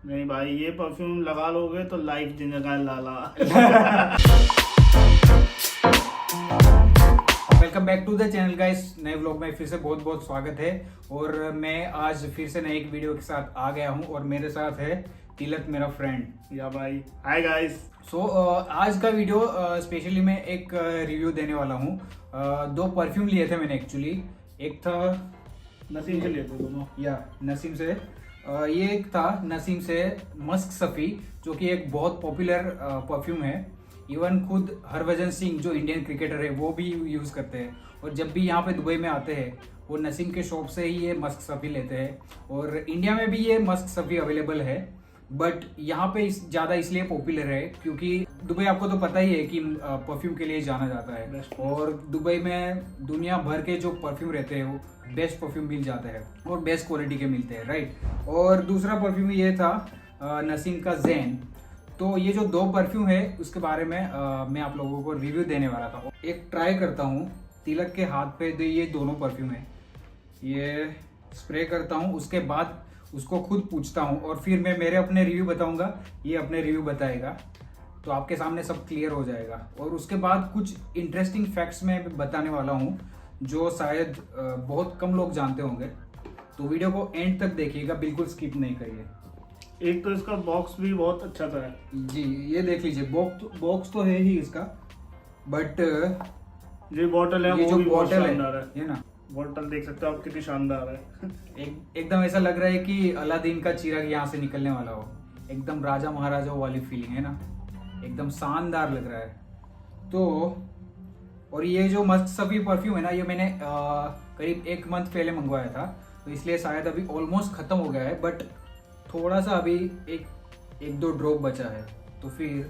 नहीं भाई, ये परफ्यूम लगा लोगे तो लाइफ जिंदगा लाला। Welcome back to the channel guys. नए व्लॉग में फिर से बहुत बहुत स्वागत है। और मैं आज फिर से नए एक वीडियो के साथ आ गया हूँ और मेरे साथ है तिलक, मेरा फ्रेंड। या भाई, हाय गाइस। आज का वीडियो स्पेशली मैं एक रिव्यू देने वाला हूँ। दो परफ्यूम लिए थे मैंने एक्चुअली। एक था नसीम से लिए थे दोनों। या नसीम से, ये एक था नसीम से मस्क सफ़ी, जो कि एक बहुत पॉपुलर परफ्यूम है। इवन खुद हरभजन सिंह जो इंडियन क्रिकेटर है वो भी यूज़ करते हैं। और जब भी यहाँ पे दुबई में आते हैं वो नसीम के शॉप से ही ये मस्क सफ़ी लेते हैं। और इंडिया में भी ये मस्क सफ़ी अवेलेबल है, बट यहाँ पे ज़्यादा इसलिए पॉपुलर है क्योंकि दुबई आपको तो पता ही है कि परफ्यूम के लिए जाना जाता है। और दुबई में दुनिया भर के जो परफ्यूम रहते हैं वो बेस्ट परफ्यूम मिल जाते हैं और बेस्ट क्वालिटी के मिलते हैं, राइट। और दूसरा परफ्यूम ये था नसीम का ज़ैन। तो ये जो दो परफ्यूम है उसके बारे में मैं आप लोगों को रिव्यू देने वाला था। एक ट्राई करता हूँ। तिलक के हाथ पे ये दोनों परफ्यूम है, ये स्प्रे करता हूँ, उसके बाद उसको खुद पूछता हूँ और फिर मैं मेरे अपने रिव्यू बताऊंगा, ये अपने रिव्यू बताएगा, तो आपके सामने सब क्लियर हो जाएगा। और उसके बाद कुछ इंटरेस्टिंग फैक्ट्स मैं बताने वाला हूँ जो शायद बहुत कम लोग जानते होंगे। तो वीडियो को एंड तक देखिएगा, बिल्कुल स्किप नहीं करिए। एक तो इसका बॉक्स भी बहुत अच्छा था। जी, ये देख लीजिए, बॉक्स तो है ही इसका, बट ये बॉटल है, ये वो जो भी बहुत बॉटल शानदार है ना, बॉटल देख सकते हो आप, कितनी शानदार है। एकदम ऐसा लग रहा है कि अलादीन का चिराग यहाँ से निकलने वाला हो। एकदम राजा महाराजाओं वाली फीलिंग है ना, एकदम शानदार लग रहा है। तो और ये जो मस्क सफ़ी परफ्यूम है ना, ये मैंने करीब एक मंथ पहले मंगवाया था, तो इसलिए शायद अभी ऑलमोस्ट खत्म हो गया है, बट थोड़ा सा अभी एक दो ड्रॉप बचा है, तो फिर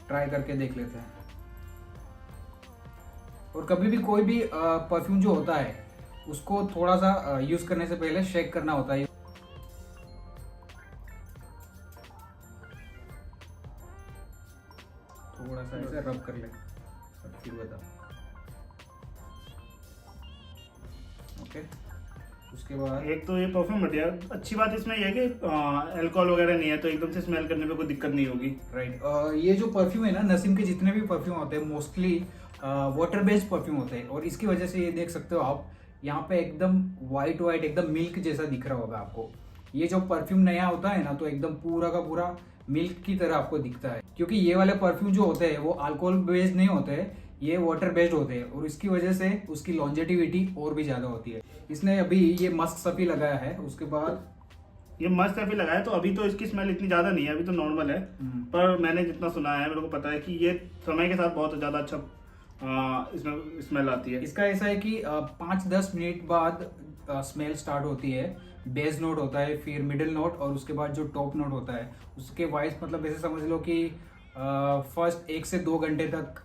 ट्राई करके देख लेते हैं। और कभी भी कोई भी परफ्यूम जो होता है उसको थोड़ा सा यूज करने से पहले शेक करना होता है। थोड़ा सा ऐसे रब कर ले, फिर बता। ओके, उसके बाद एक तो ये परफ्यूम बढ़िया। अच्छी बात इसमें यह है कि अल्कोहल वगैरह नहीं है, तो एकदम से स्मेल करने पे कोई दिक्कत नहीं होगी। राइट। ये जो परफ्यूम है ना, नसीम के जितने भी परफ्यूम होते हैं मोस्टली वाटर बेस्ड परफ्यूम होते हैं। और इसकी वजह से ये देख सकते हो आप, यहाँ पे एकदम वाइट एकदम मिल्क जैसा दिख रहा होगा आपको। ये जो परफ्यूम नया होता है ना, तो एकदम पूरा का पूरा मिल्क की तरह आपको दिखता है, क्योंकि ये वाले परफ्यूम जो होते हैं वो अल्कोहल बेस्ड नहीं होते हैं, ये वाटर बेस्ड होते हैं। और इसकी वजह से उसकी लॉन्जेटिविटी और भी ज्यादा होती है। इसने अभी ये मस्क सफ़ी लगाया है, उसके बाद ये मस्त अभी लगाया, तो अभी तो इसकी स्मेल इतनी ज्यादा नहीं है, अभी तो नॉर्मल है। पर मैंने जितना सुना है, मेरे को पता है कि ये समय के साथ बहुत ज्यादा अच्छा इसमें स्मेल आती है। इसका ऐसा है कि 5-10 मिनट बाद स्मेल स्टार्ट होती है। बेस नोट होता है, फिर मिडिल नोट, और उसके बाद जो टॉप नोट होता है उसके वाइज, मतलब ऐसे समझ लो कि फर्स्ट 1 से 2 घंटे तक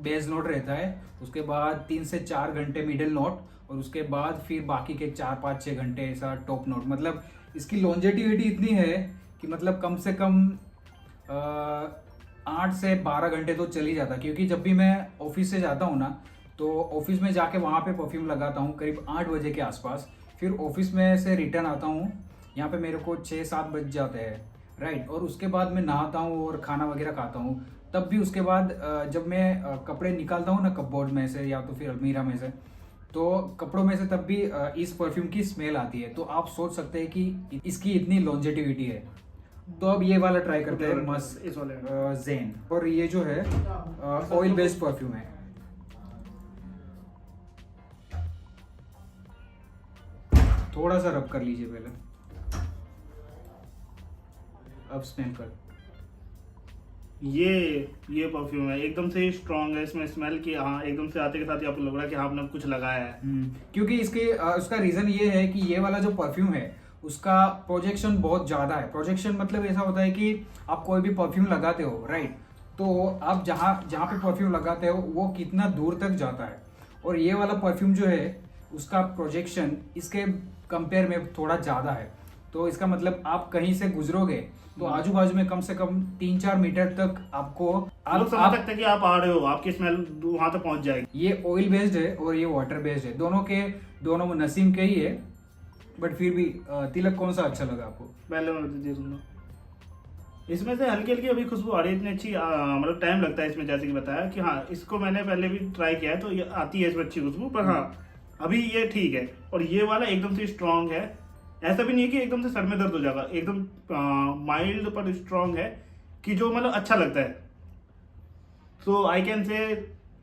बेस नोट रहता है, उसके बाद 3 से 4 घंटे मिडिल नोट, और उसके बाद फिर बाकी के 4-5-6 घंटे ऐसा टॉप नोट। मतलब इसकी लॉन्जेटिविटी इतनी है कि मतलब कम से कम 8 से 12 घंटे तो चल ही जाता है। क्योंकि जब भी मैं ऑफिस से जाता हूँ ना, तो ऑफिस में जाके वहाँ पे परफ्यूम लगाता हूँ करीब 8 बजे के आसपास। फिर ऑफिस में से रिटर्न आता हूँ, यहाँ पे मेरे को 6-7 बज जाते हैं, राइट। और उसके बाद मैं नहाता हूँ और खाना वगैरह खाता हूँ। तब भी उसके बाद जब मैं कपड़े निकालता हूँ ना कपबोर्ड में से या तो फिर अलमीरा में से, तो कपड़ों में से तब भी इस परफ्यूम की स्मेल आती है। तो आप सोच सकते हैं कि इसकी इतनी लॉन्जेटिविटी है। तो अब ये वाला ट्राई करते हैं, मस्क इस वाले ज़ैन। और ये जो है ऑयल बेस्ड परफ्यूम है। थोड़ा सा रब कर लीजिए पहले, अब स्मेल कर। ये परफ्यूम है, एकदम से स्ट्रॉन्ग है। इसमें स्मेल की, हाँ, एकदम से आते के साथ ही आपको लग रहा है कि हाँ, आपने कुछ लगाया है। क्योंकि इसके उसका रीजन ये है कि ये वाला जो परफ्यूम है उसका प्रोजेक्शन बहुत ज्यादा है। प्रोजेक्शन मतलब ऐसा होता है कि आप कोई भी परफ्यूम लगाते हो, राइट, तो आप जहाँ जहाँ पे परफ्यूम लगाते हो वो कितना दूर तक जाता है। और ये वाला परफ्यूम जो है उसका प्रोजेक्शन इसके कंपेयर में थोड़ा ज्यादा है। तो इसका मतलब आप कहीं से गुजरोगे तो आजू बाजू में कम से कम 3-4 मीटर तक आपको आप समझ सकते हैं कि आप आ रहे हो, आपकी स्मेल वहां तक पहुंच जाएगी। ये ऑयल बेस्ड है और ये वाटर बेस्ड है, दोनों नसीम के ही है। बट फिर भी तिलक कौन सा अच्छा लगा आपको? पहले मैं दे दूंगा। इसमें से हल्की हल्की अभी खुशबू आ रही है, इतनी अच्छी मतलब टाइम लगता है इसमें, जैसे कि बताया कि हाँ इसको मैंने पहले भी ट्राई किया है तो ये आती है इसमें अच्छी खुशबू, पर हाँ अभी ये ठीक है। और ये वाला एकदम से स्ट्रांग है, ऐसा भी नहीं है कि एकदम से सर में दर्द हो जाएगा, एकदम माइल्ड पर स्ट्रांग है कि जो मतलब अच्छा लगता है। सो आई कैन से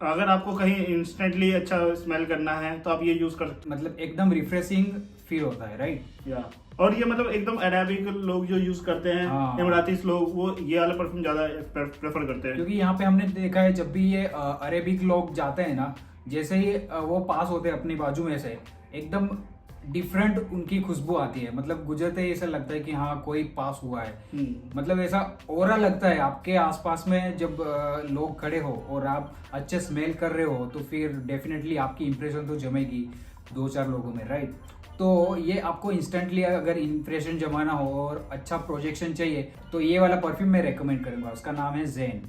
अगर आपको कहीं इंस्टेंटली अच्छा स्मेल करना है तो आप ये यूज कर सकते मतलब एकदम रिफ्रेशिंग फील होता है, राइट? हैं। या और ये मतलब एकदम अरेबिक लोग जो यूज करते हैं, हाँ। इमरातीस लोग, वो ये वाला परफ्यूम ज्यादा प्रेफर करते हैं। क्योंकि यहाँ पे हमने देखा है जब भी ये अरेबिक लोग जाते हैं ना, जैसे ही वो पास होते हैं अपनी बाजू में से, एकदम डिफरेंट उनकी खुशबू आती है। मतलब गुजरते ही ऐसा लगता है कि हाँ कोई पास हुआ है। मतलब ऐसा ऑरा लगता है आपके आसपास में जब लोग खड़े हो और आप अच्छे स्मेल कर रहे हो, तो फिर डेफिनेटली आपकी इंप्रेशन तो जमेगी 2-4 लोगों में, राइट? तो ये आपको इंस्टेंटली अगर इंप्रेशन जमाना हो और अच्छा प्रोजेक्शन चाहिए तो ये वाला परफ्यूम मैं रेकमेंड करूंगा। उसका नाम है ज़ेन।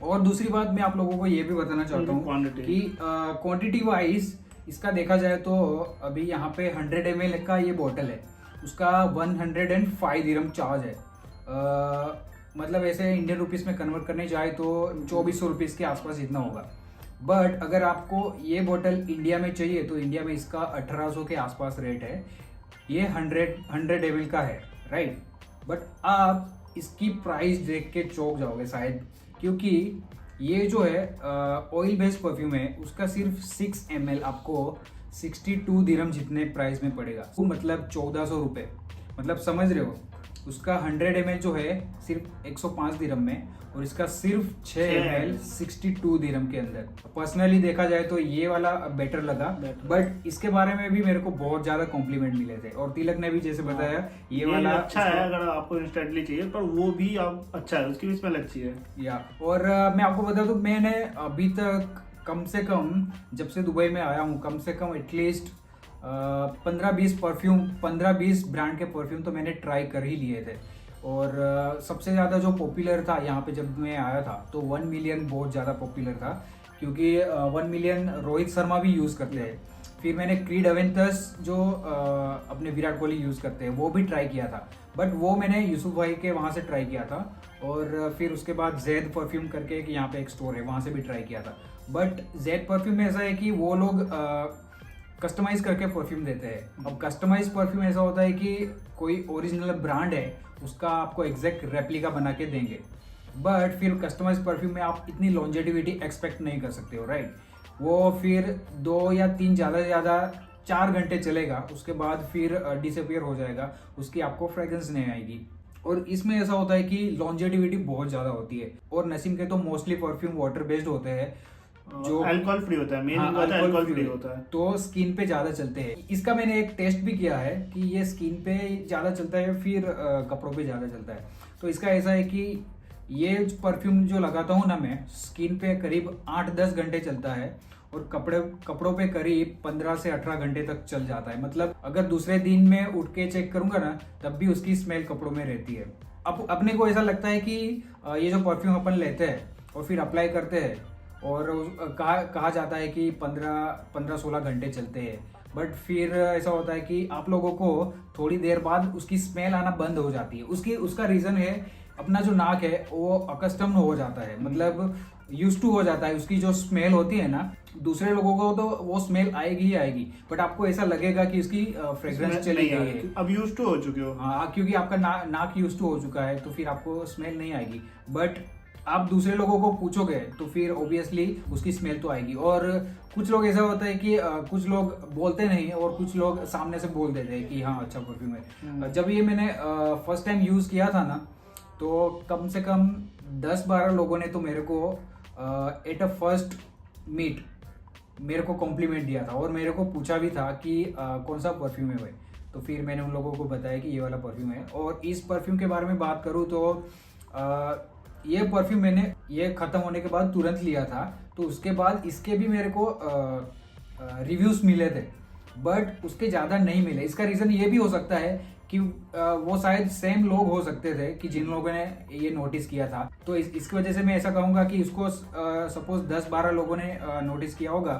और दूसरी बात मैं आप लोगों को ये भी बताना चाहता हूँ कि क्वांटिटी वाइज इसका देखा जाए तो अभी यहाँ पे 100 ml का ये बॉटल है, उसका 105 दिरहम चार्ज है। मतलब ऐसे इंडियन रुपीस में कन्वर्ट करने जाए तो 2400 रुपीज़ के आसपास इतना होगा। बट अगर आपको ये बोतल इंडिया में चाहिए तो इंडिया में इसका 1800 के आसपास रेट है। ये 100 ml का है, राइट? बट आप इसकी प्राइस देख के चौंक जाओगे शायद, क्योंकि ये जो है ऑयल बेस्ड परफ्यूम है, उसका सिर्फ 6 ml आपको 62 दिरहम जितने प्राइस में पड़ेगा। वो मतलब 1400 रुपये। मतलब समझ रहे हो, उसका 100 ml जो है सिर्फ 105 दिरहम में, और इसका सिर्फ 6 ml 62 दिरहम के अंदर। पर्सनली देखा जाए तो ये वाला बेटर लगा, बट इसके बारे में भी मेरे को बहुत ज्यादा कॉम्प्लीमेंट मिले थे। और तिलक ने भी जैसे बताया ये वाला अच्छा है अगर आपको इंस्टेंटली चाहिए, पर वो भी आप अच्छा है, उसकी भी स्मेल अच्छी है। या और मैं आपको बता दूं, मैंने अभी तक कम से कम जब से दुबई में आया हूँ, कम से कम एटलीस्ट 15-20 ब्रांड के परफ्यूम तो मैंने ट्राई कर ही लिए थे। और सबसे ज़्यादा जो पॉपुलर था यहाँ पे जब मैं आया था तो 1 मिलियन बहुत ज़्यादा पॉपुलर था, क्योंकि 1 मिलियन रोहित शर्मा भी यूज़ करते हैं। फिर मैंने क्रीड अवेंटस जो अपने विराट कोहली यूज़ करते हैं वो भी ट्राई किया था, बट वो मैंने यूसुफ भाई के वहाँ से ट्राई किया था। और फिर उसके बाद जैद परफ्यूम करके कि यहाँ पे एक स्टोर है, वहाँ से भी ट्राई किया था। बट जैद परफ्यूम में ऐसा है कि वो लोग कस्टमाइज करके परफ्यूम देते हैं। अब कस्टमाइज परफ्यूम ऐसा होता है कि कोई ओरिजिनल ब्रांड है उसका आपको एग्जैक्ट रेप्लिका बना के देंगे, बट फिर कस्टमाइज परफ्यूम में आप इतनी लॉन्जेटिविटी एक्सपेक्ट नहीं कर सकते हो, राइट? वो फिर 2 या 3 ज़्यादा से ज़्यादा 4 घंटे चलेगा, उसके बाद फिर डिसअपियर हो जाएगा, उसकी आपको फ्रेग्रेंस नहीं आएगी। और इसमें ऐसा होता है कि लॉन्जेटिविटी बहुत ज़्यादा होती है। और नसीम के तो मोस्टली परफ्यूम वाटर बेस्ड होते हैं, जो अल्कोहल फ्री होता है, मेन अल्कोहल फ्री होता है, तो स्किन पे ज्यादा चलते हैं। इसका मैंने एक टेस्ट भी किया है कि ये स्किन पे ज्यादा चलता है, फिर कपड़ों पे ज्यादा चलता है। तो इसका ऐसा है कि ये परफ्यूम जो लगाता हूँ ना मैं, स्किन पे करीब 8-10 घंटे चलता है, और कपड़ों पे करीब 15 से 18 घंटे तक चल जाता है। मतलब अगर दूसरे दिन में उठ के चेक करूंगा ना, तब भी उसकी स्मेल कपड़ों में रहती है। अब अपने को ऐसा लगता है कि ये जो परफ्यूम अपन लेते हैं और फिर अप्लाई करते हैं, और कहा जाता है कि 15-16 घंटे चलते हैं, बट फिर ऐसा होता है कि आप लोगों को थोड़ी देर बाद उसकी स्मेल आना बंद हो जाती है। उसका रीज़न है अपना जो नाक है वो अकस्टम हो जाता है, मतलब यूज टू हो जाता है। उसकी जो स्मेल होती है ना, दूसरे लोगों को तो वो स्मेल आएगी ही आएगी, बट आपको ऐसा लगेगा कि उसकी फ्रेग्रेंस चली गई है। अब यूज टू हो चुके हो। हाँ, क्योंकि आपका नाक यूज टू हो चुका है, तो फिर आपको स्मेल नहीं आएगी। बट आप दूसरे लोगों को पूछोगे तो फिर ऑब्वियसली उसकी स्मेल तो आएगी। और कुछ लोग ऐसा होता है कि कुछ लोग बोलते नहीं और कुछ लोग सामने से बोल देते हैं कि हाँ अच्छा परफ्यूम है। जब ये मैंने फर्स्ट टाइम यूज़ किया था ना, तो कम से कम 10-12 लोगों ने तो मेरे को एट अ फर्स्ट मीट मेरे को कॉम्प्लीमेंट दिया था, और मेरे को पूछा भी था कि कौन सा परफ्यूम है भाई। तो फिर मैंने उन लोगों को बताया कि ये वाला परफ्यूम है। और इस परफ्यूम के बारे में बात करूँ तो ये परफ्यूम मैंने ये ख़त्म होने के बाद तुरंत लिया था, तो उसके बाद इसके भी मेरे को रिव्यूज़ मिले थे, बट उसके ज़्यादा नहीं मिले। इसका रीज़न ये भी हो सकता है कि वो शायद सेम लोग हो सकते थे कि जिन लोगों ने ये नोटिस किया था। तो इसकी वजह से मैं ऐसा कहूँगा कि इसको सपोज 10-12 लोगों ने नोटिस किया होगा,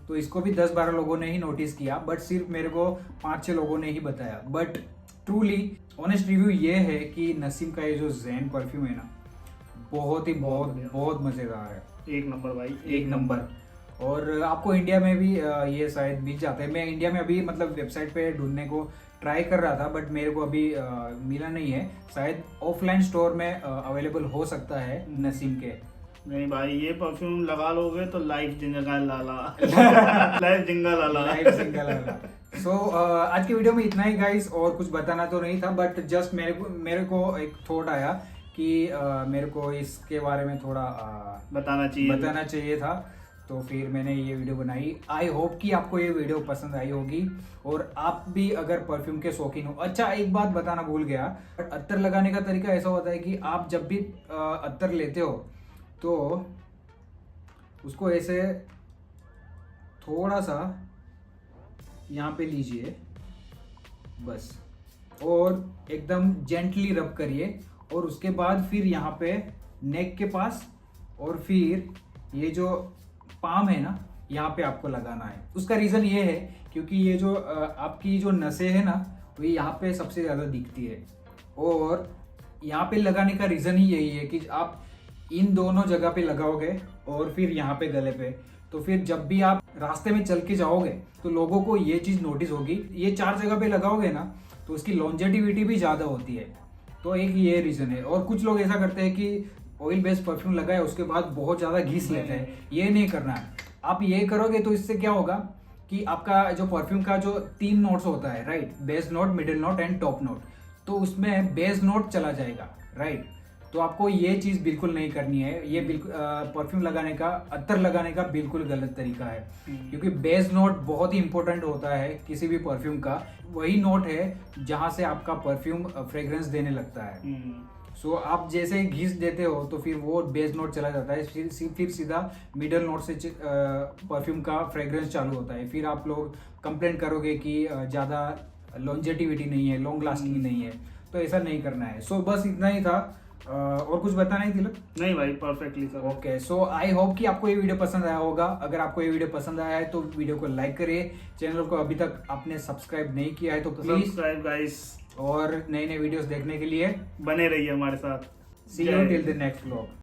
तो इसको भी 10-12 लोगों ने ही नोटिस किया, बट सिर्फ मेरे को 5-6 लोगों ने ही बताया। बट ट्रूली ऑनेस्ट रिव्यू ये है कि नसीम का ये जो जैन परफ्यूम है ना, बहुत ही बहुत मजेदार है। एक नंबर भाई, एक नंबर। और आपको इंडिया में भी ये शायद मिल जाता है। मैं इंडिया में अभी मतलब वेबसाइट पे ढूंढने को ट्राई कर रहा था, बट मेरे को अभी मिला नहीं है। शायद ऑफलाइन स्टोर में अवेलेबल हो सकता है नसीम के। नहीं भाई, ये परफ्यूम लगा लोगे तो लाइफ जिंगल लाला लाइफ जिंगल लाला लाइफ सिंगल वाला। सो आज के वीडियो में इतना ही गाइस, और कुछ बताना तो नहीं था, बट जस्ट मेरे को एक थॉट आया कि मेरे को इसके बारे में थोड़ा बताना चाहिए था, तो फिर मैंने ये वीडियो बनाई। आई होप कि आपको ये वीडियो पसंद आई होगी और आप भी अगर परफ्यूम के शौकीन हो। अच्छा, एक बात बताना भूल गया, अत्तर लगाने का तरीका ऐसा होता है कि आप जब भी अत्तर लेते हो तो उसको ऐसे थोड़ा सा यहाँ पे लीजिए बस, और एकदम जेंटली रब करिए, और उसके बाद फिर यहाँ पे नेक के पास, और फिर ये जो पाम है ना, यहाँ पे आपको लगाना है। उसका रीज़न ये है क्योंकि ये जो आपकी जो नसें है ना, वो यहाँ पे सबसे ज़्यादा दिखती है, और यहाँ पे लगाने का रीज़न ही यही है कि आप इन दोनों जगह पे लगाओगे और फिर यहाँ पे गले पे, तो फिर जब भी आप रास्ते में चल के जाओगे तो लोगों को ये चीज़ नोटिस होगी। ये 4 जगह पे लगाओगे ना तो उसकी लॉन्जेटिविटी भी ज़्यादा होती है। तो एक ये रीज़न है। और कुछ लोग ऐसा करते हैं कि ऑयल बेस्ड परफ्यूम लगाए उसके बाद बहुत ज़्यादा घिस लेते हैं। ये नहीं करना है। आप ये करोगे तो इससे क्या होगा कि आपका जो परफ्यूम का जो 3 नोट्स होता है, right, base note, middle note and top note, तो उसमें बेस नोट चला जाएगा, राइट। तो आपको ये चीज़ बिल्कुल नहीं करनी है। ये बिल्कुल परफ्यूम लगाने का, अत्तर लगाने का बिल्कुल गलत तरीका है, क्योंकि बेस नोट बहुत ही इंपॉर्टेंट होता है किसी भी परफ्यूम का। वही नोट है जहाँ से आपका परफ्यूम फ्रेग्रेंस देने लगता है। सो आप जैसे घिस देते हो तो फिर वो बेस नोट चला जाता है, फिर सीधा मिडल नोट से परफ्यूम का फ्रेग्रेंस चालू होता है। फिर आप लोग कंप्लेंट करोगे कि ज़्यादा लॉन्जेटिविटी नहीं है, लॉन्ग लास्टिंग नहीं है। तो ऐसा नहीं करना है। सो बस इतना ही था। और कुछ बताना है तिलक? नहीं भाई, perfectly sir. Okay, so I hope कि आपको ये वीडियो पसंद आया होगा। अगर आपको ये वीडियो पसंद आया है तो वीडियो को लाइक करिए। चैनल को अभी तक आपने सब्सक्राइब नहीं किया है तो प्लीज सब्सक्राइब गाइस, और नए नए वीडियोस देखने के लिए बने रहिए हमारे साथ। See you till the next vlog.